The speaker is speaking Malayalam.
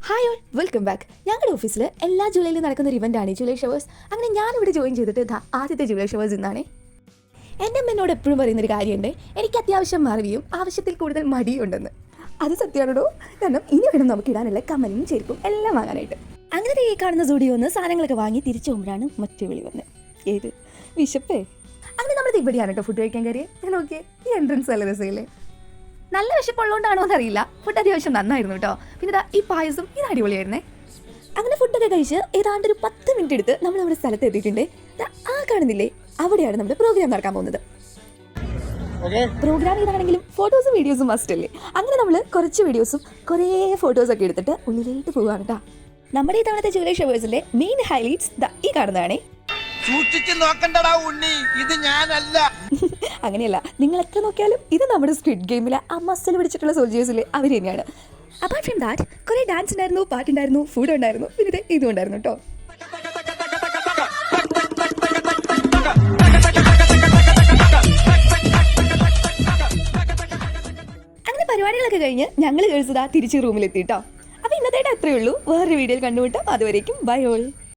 Hi all, welcome back. ഞങ്ങളുടെ ഓഫീസിൽ എല്ലാ ജൂലൈയിലും നടക്കുന്ന ഒരു ഇവൻ്റാണ് ജൂലൈ ഷവേഴ്സ്. അങ്ങനെ ഞാനിവിടെ ജോയിൻ ചെയ്തിട്ട് ആദ്യത്തെ ജൂലൈ ഷവേഴ്സ് ഇന്നാണ്. എൻ്റെ അമ്മ എന്നോട് എപ്പോഴും പറയുന്നൊരു കാര്യമുണ്ട്, എനിക്ക് അത്യാവശ്യം മറവിയും ആവശ്യത്തിൽ കൂടുതൽ മടിയും ഉണ്ടെന്ന്. അത് സത്യമാണോ? കാരണം ഇനി വേണം നമുക്ക് ഇടാനുള്ള കമ്മലും ചെരുപ്പും എല്ലാം വാങ്ങാനായിട്ട്. അങ്ങനെ ഈ കാണുന്ന സ്റ്റുഡിയോന്ന് സാധനങ്ങളൊക്കെ വാങ്ങി തിരിച്ചു പോകുമ്പോഴാണ് മറ്റു വിളി വന്നത്. ഏത് വിശപ്പേ. അങ്ങനെ നമ്മൾ ഇവിടെയാണ് കേട്ടോ ഫുഡ് കഴിക്കാൻ കയറിയത്. ഞാൻ നോക്കിയേ, ഈ എൻട്രൻസ് നല്ല രസമില്ലേ? നല്ല വിശപ്പുള്ളതുകൊണ്ടാണോ എന്നറിയില്ല, ഫുഡ് അത്യാവശ്യം നന്നായിരുന്നു കേട്ടോ. പിന്നെ ഈ പായസം ഇത് അടിപൊളിയായിരുന്നേ. അങ്ങനെ ഫുഡൊക്കെ കഴിച്ച് ഏതാണ്ട് ഒരു 10 മിനിറ്റ് എടുത്ത് നമ്മൾ നമ്മുടെ സ്ഥലത്ത് എത്തിയിട്ടുണ്ട്. ആ കാണുന്നില്ലേ, അവിടെയാണ് നമ്മുടെ പ്രോഗ്രാം നടക്കാൻ പോകുന്നത്. പ്രോഗ്രാം ഇതാണെങ്കിലും ഫോട്ടോസും വീഡിയോസും മസ്റ്റ് അല്ലേ. അങ്ങനെ നമ്മൾ കുറച്ച് വീഡിയോസും കുറേ ഫോട്ടോസൊക്കെ എടുത്തിട്ട് ഉള്ളിലേക്ക് പോവുകയാണ് കേട്ടോ. നമ്മുടെ ഈ തവണത്തെ ജൂലൈ ഷവേഴ്സിന്റെ മെയിൻ ഹൈലൈറ്റ്സ് ഈ കാണുന്നതാണ്. അങ്ങനെയല്ല, നിങ്ങൾ എത്ര നോക്കിയാലും ഇത് നമ്മുടെ സ്ക്വിഡ് ഗെയിമിലെ ആ മസിൽ പിടിച്ചിട്ടുള്ള സോൾജേഴ്സിലെ അവർ തന്നെയാണ്. അപ്പാർട്ട് ഫ്രം ദാറ്റ് കുറേ ഡാൻസ് ഉണ്ടായിരുന്നു, പാട്ടുണ്ടായിരുന്നു, ഫുഡ് ഉണ്ടായിരുന്നു, പിന്നെ ഇതും ഉണ്ടായിരുന്നു കേട്ടോ. അങ്ങനെ പരിപാടികളൊക്കെ കഴിഞ്ഞ് ഞങ്ങൾ ഗേൾസ് തിരിച്ച് റൂമിലെത്തി കേട്ടോ. അപ്പോൾ ഇന്നത്തേട്ട് അത്രയേ ഉള്ളൂ. വേറൊരു വീഡിയോയിൽ കണ്ടുമുട്ടാം. അതുവരേക്കും ബൈ ഓൾ.